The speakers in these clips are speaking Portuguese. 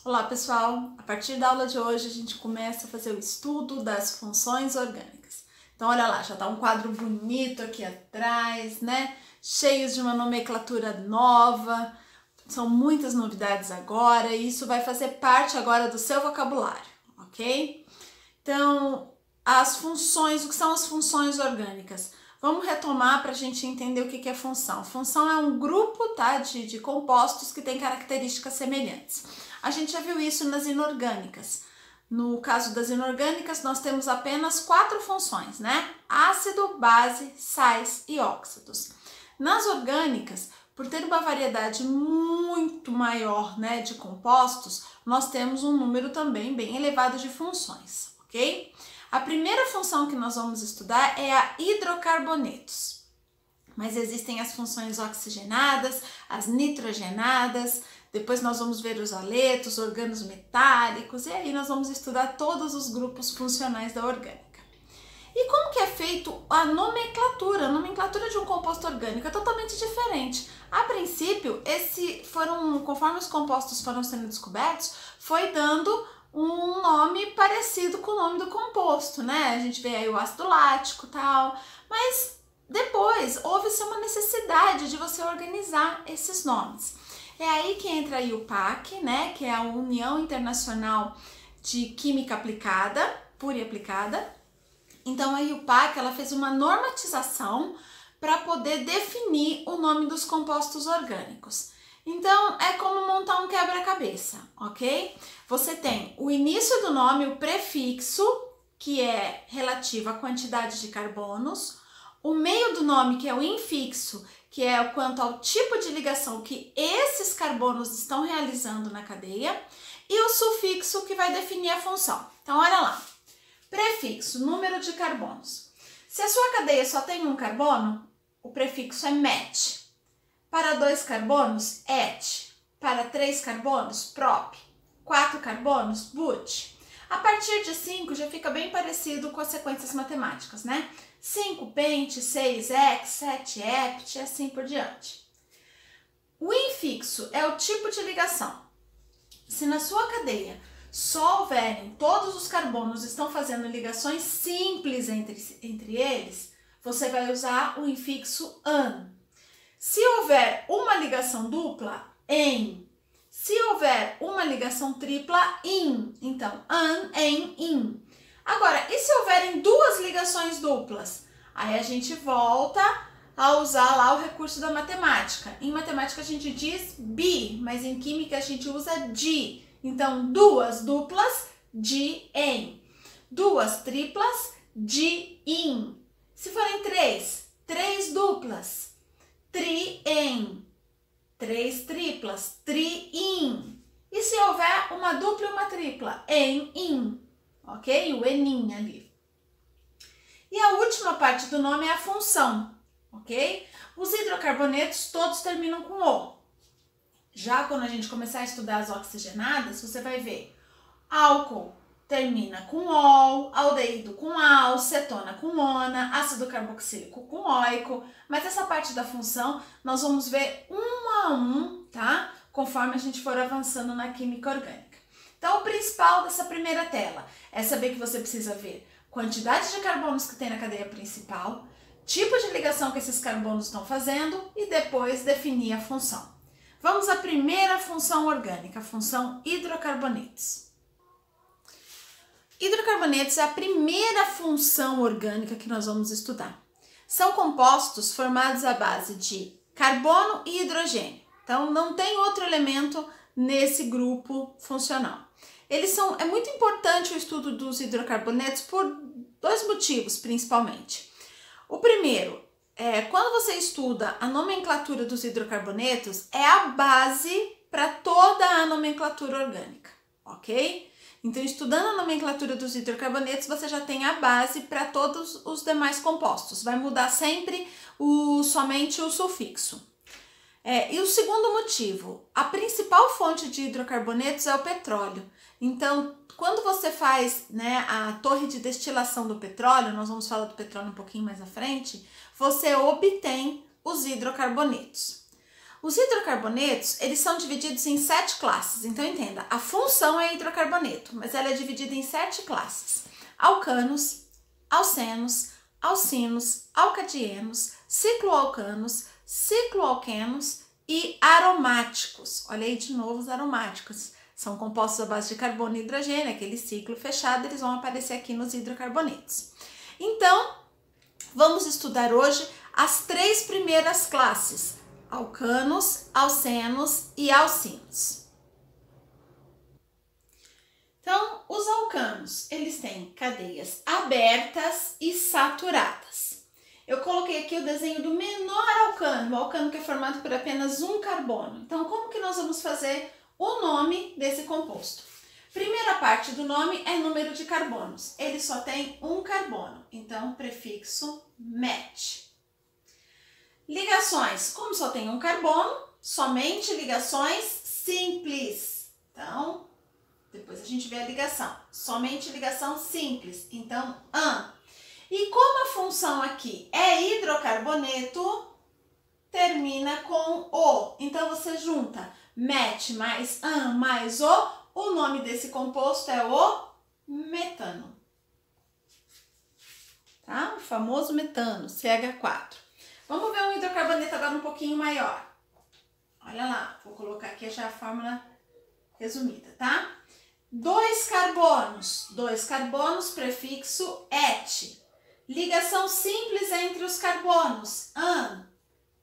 Olá pessoal, a partir da aula de hoje a gente começa a fazer o estudo das funções orgânicas. Então olha lá, já tá um quadro bonito aqui atrás, né? Cheios de uma nomenclatura nova, são muitas novidades agora e isso vai fazer parte agora do seu vocabulário, ok? Então, as funções, o que são as funções orgânicas? Vamos retomar para a gente entender o que é função. Função é um grupo, tá, de compostos que tem características semelhantes. A gente já viu isso nas inorgânicas. No caso das inorgânicas, nós temos apenas 4 funções, né? Ácido, base, sais e óxidos. Nas orgânicas, por ter uma variedade muito maior, né, de compostos, nós temos um número também bem elevado de funções, ok? A primeira função que nós vamos estudar é a hidrocarbonetos. Mas existem as funções oxigenadas, as nitrogenadas, depois nós vamos ver os haletos, organos metálicos, e aí nós vamos estudar todos os grupos funcionais da orgânica. E como que é feito a nomenclatura? A nomenclatura de um composto orgânico é totalmente diferente. A princípio, conforme os compostos foram sendo descobertos, foi dando um nome parecido com o nome do composto, né? A gente vê aí o ácido lático e tal, mas depois houve-se uma necessidade de você organizar esses nomes. É aí que entra a IUPAC, né? Que é a União Internacional de Química Aplicada, Pura e Aplicada. Então a IUPAC, ela fez uma normatização para poder definir o nome dos compostos orgânicos. Então, é como montar um quebra-cabeça, ok? Você tem o início do nome, o prefixo, que é relativo à quantidade de carbonos, o meio do nome, que é o infixo, que é quanto ao tipo de ligação que esses carbonos estão realizando na cadeia, e o sufixo, que vai definir a função. Então, olha lá. Prefixo, número de carbonos. Se a sua cadeia só tem um carbono, o prefixo é met. Para 2 carbonos, et. Para 3 carbonos, prop. 4 carbonos, but. A partir de 5 já fica bem parecido com as sequências matemáticas, né? 5 pent, 6 hex, 7 hept e assim por diante. O infixo é o tipo de ligação. Se na sua cadeia só houverem, todos os carbonos estão fazendo ligações simples entre eles, você vai usar o infixo an. Se houver uma ligação dupla, en. Se houver uma ligação tripla, in. Então, an, en, in. Agora, e se houverem 2 ligações duplas? Aí a gente volta a usar lá o recurso da matemática. Em matemática a gente diz bi, mas em química a gente usa di. Então, 2 duplas, di, en. 2 triplas, di, in. Se forem 3 duplas, tri-en. 3 triplas, tri-in. E se houver uma dupla e uma tripla, en-in. Ok? O enin ali. E a última parte do nome é a função. Ok? Os hidrocarbonetos todos terminam com O. Já quando a gente começar a estudar as oxigenadas, você vai ver álcool termina com ol, aldeído com al, cetona com ona, ácido carboxílico com oico, mas essa parte da função nós vamos ver um a um, tá? Conforme a gente for avançando na química orgânica. Então, o principal dessa primeira tela é saber que você precisa ver quantidade de carbonos que tem na cadeia principal, tipo de ligação que esses carbonos estão fazendo e depois definir a função. Vamos à primeira função orgânica, a função hidrocarbonetos. Hidrocarbonetos é a primeira função orgânica que nós vamos estudar. São compostos formados à base de carbono e hidrogênio. Então, não tem outro elemento nesse grupo funcional. É muito importante o estudo dos hidrocarbonetos por 2 motivos, principalmente. O primeiro, quando você estuda a nomenclatura dos hidrocarbonetos, é a base para toda a nomenclatura orgânica, ok? Então, estudando a nomenclatura dos hidrocarbonetos, você já tem a base para todos os demais compostos. Vai mudar sempre somente o sufixo. E o segundo motivo, a principal fonte de hidrocarbonetos é o petróleo. Então, quando você faz, né, a torre de destilação do petróleo, nós vamos falar do petróleo um pouquinho mais à frente, você obtém os hidrocarbonetos. Os hidrocarbonetos, eles são divididos em 7 classes. Então, entenda, a função é hidrocarboneto, mas ela é dividida em 7 classes. Alcanos, alcenos, alcinos, alcadienos, cicloalcanos, cicloalquenos e aromáticos. Olha aí de novo os aromáticos. São compostos à base de carbono e hidrogênio, aquele ciclo fechado, eles vão aparecer aqui nos hidrocarbonetos. Então, vamos estudar hoje as 3 primeiras classes: alcanos, alcenos e alcinos. Então, os alcanos, eles têm cadeias abertas e saturadas. Eu coloquei aqui o desenho do menor alcano, o alcano que é formado por apenas um carbono. Então, como que nós vamos fazer o nome desse composto? Primeira parte do nome é número de carbonos. Ele só tem um carbono, então prefixo met. Ligações, como só tem um carbono, somente ligações simples. Então, depois a gente vê a ligação. Somente ligação simples, então an. E como a função aqui é hidrocarboneto, termina com o. Então você junta met mais an mais o nome desse composto é o metano. Tá? O famoso metano, CH4. Vamos ver um hidrocarboneto agora um pouquinho maior. Olha lá, vou colocar aqui já a fórmula resumida, tá? 2 carbonos, prefixo et. Ligação simples entre os carbonos, an.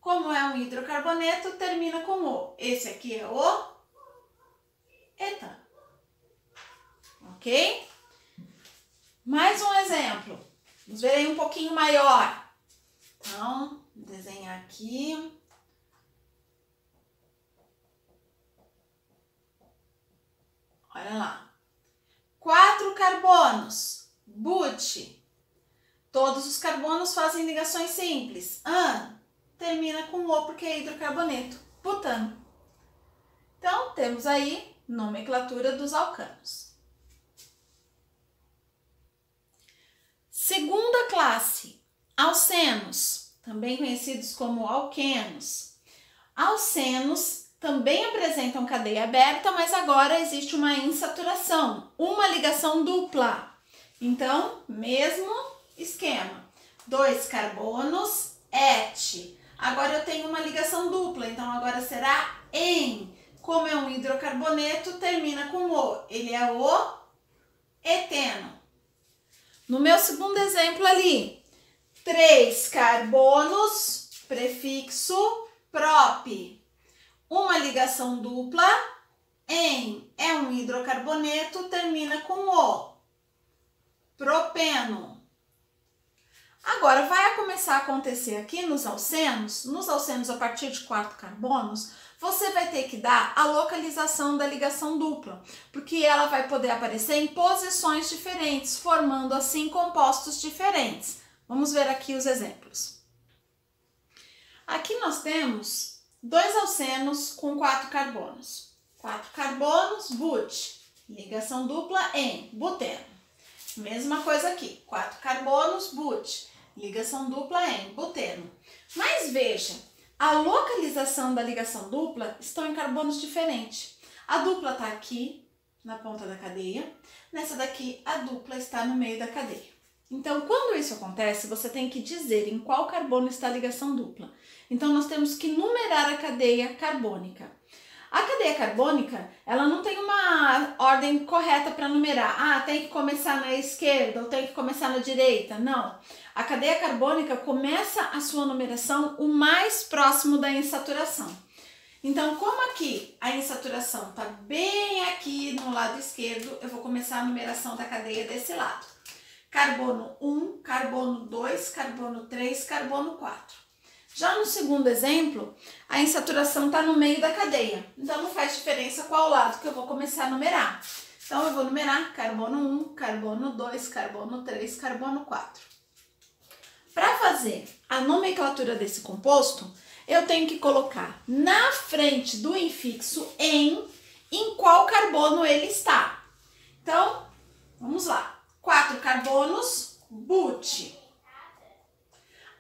Como é um hidrocarboneto, termina com o. Esse aqui é o etano. Ok? Mais um exemplo. Vamos ver aí um pouquinho maior. Então, vou desenhar aqui. Olha lá. 4 carbonos, but. Todos os carbonos fazem ligações simples. An. Termina com o porque é hidrocarboneto, butano. Então, temos aí nomenclatura dos alcanos. Segunda classe, alcenos, também conhecidos como alquenos. Alcenos também apresentam cadeia aberta, mas agora existe uma insaturação, uma ligação dupla. Então, mesmo esquema. 2 carbonos, et. Agora eu tenho uma ligação dupla, então agora será em. Como é um hidrocarboneto, termina com o. Ele é o eteno. No meu segundo exemplo ali, 3 carbonos, prefixo prop. Uma ligação dupla, em. É um hidrocarboneto, termina com o. Propeno. Agora, vai começar a acontecer aqui nos alcenos a partir de 4 carbonos, você vai ter que dar a localização da ligação dupla, porque ela vai poder aparecer em posições diferentes, formando assim compostos diferentes. Vamos ver aqui os exemplos. Aqui nós temos 2 alcenos com 4 carbonos. 4 carbonos, but, ligação dupla em buteno. Mesma coisa aqui, 4 carbonos, but, ligação dupla em buteno. Mas veja, a localização da ligação dupla estão em carbonos diferentes. A dupla está aqui, na ponta da cadeia. Nessa daqui, a dupla está no meio da cadeia. Então, quando isso acontece, você tem que dizer em qual carbono está a ligação dupla. Então, nós temos que numerar a cadeia carbônica. A cadeia carbônica, ela não tem uma ordem correta para numerar. Ah, tem que começar na esquerda ou tem que começar na direita. Não. A cadeia carbônica começa a sua numeração o mais próximo da insaturação. Então, como aqui a insaturação está bem aqui no lado esquerdo, eu vou começar a numeração da cadeia desse lado. Carbono 1, carbono 2, carbono 3, carbono 4. Já no segundo exemplo, a insaturação está no meio da cadeia, então não faz diferença qual lado que eu vou começar a numerar. Então eu vou numerar carbono 1, carbono 2, carbono 3, carbono 4. Para fazer a nomenclatura desse composto, eu tenho que colocar na frente do infixo em qual carbono ele está. Então, vamos lá. 4 carbonos, but.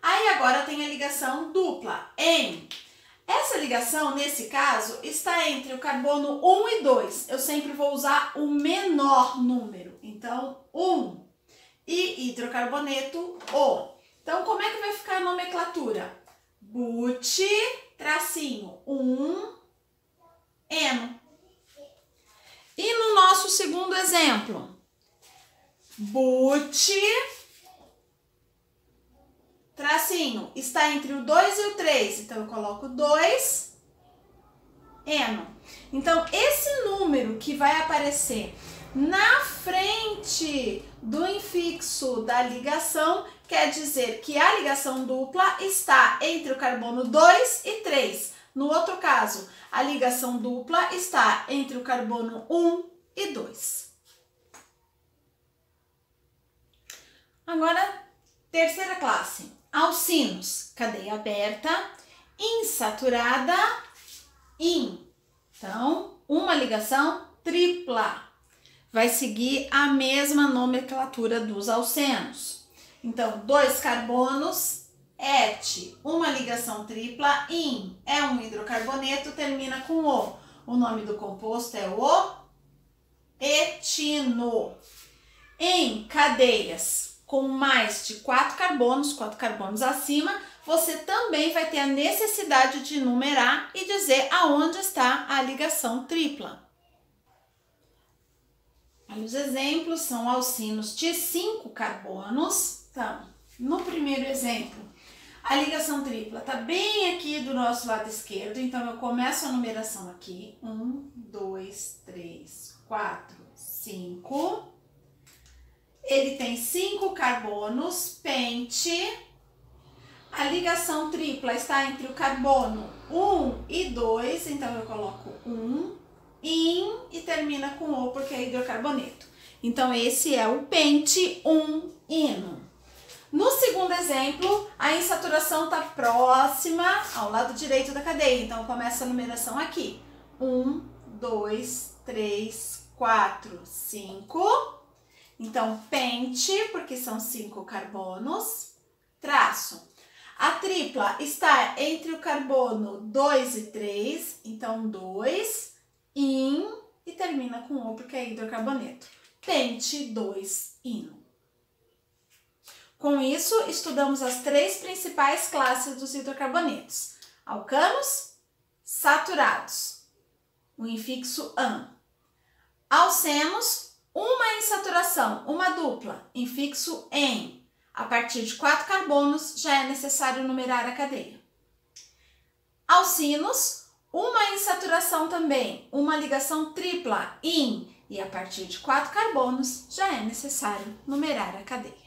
Aí agora tem a ligação dupla, em. Essa ligação, nesse caso, está entre o carbono 1 e 2. Eu sempre vou usar o menor número. Então, 1 e hidrocarboneto O. Então, como é que vai ficar a nomenclatura? But, tracinho, 1, eno. E no nosso segundo exemplo, but, tracinho, está entre o 2 e o 3, então eu coloco 2, eno. Então, esse número que vai aparecer na frente do infixo da ligação quer dizer que a ligação dupla está entre o carbono 2 e 3. No outro caso, a ligação dupla está entre o carbono 1 e 2. Agora, terceira classe. Alcinos, cadeia aberta, insaturada, in. Então, uma ligação tripla. Vai seguir a mesma nomenclatura dos alcenos. Então, 2 carbonos, et, uma ligação tripla, in, é um hidrocarboneto, termina com O. O nome do composto é o etino. Em cadeias com mais de 4 carbonos acima, você também vai ter a necessidade de numerar e dizer aonde está a ligação tripla. Os exemplos são alcinos de 5 carbonos. Então, no primeiro exemplo, a ligação tripla está bem aqui do nosso lado esquerdo, então eu começo a numeração aqui. 1, 2, 3, 4, 5. Ele tem 5 carbonos, pente. A ligação tripla está entre o carbono 1 e 2, então eu coloco 1, in e termina com O porque é hidrocarboneto. Então esse é o pente 1 ino. No segundo exemplo, a insaturação está próxima ao lado direito da cadeia, então começa a numeração aqui. 1, 2, 3, 4, 5. Então, pente, porque são 5 carbonos, traço. A tripla está entre o carbono 2 e 3, então 2, in e termina com O porque é hidrocarboneto. Pente 2 ino. Com isso, estudamos as 3 principais classes dos hidrocarbonetos. Alcanos, saturados, o infixo an. Alcenos, uma insaturação, uma dupla, infixo em. A partir de 4 carbonos, já é necessário numerar a cadeia. Alcinos, uma insaturação também, uma ligação tripla, in. E a partir de 4 carbonos, já é necessário numerar a cadeia.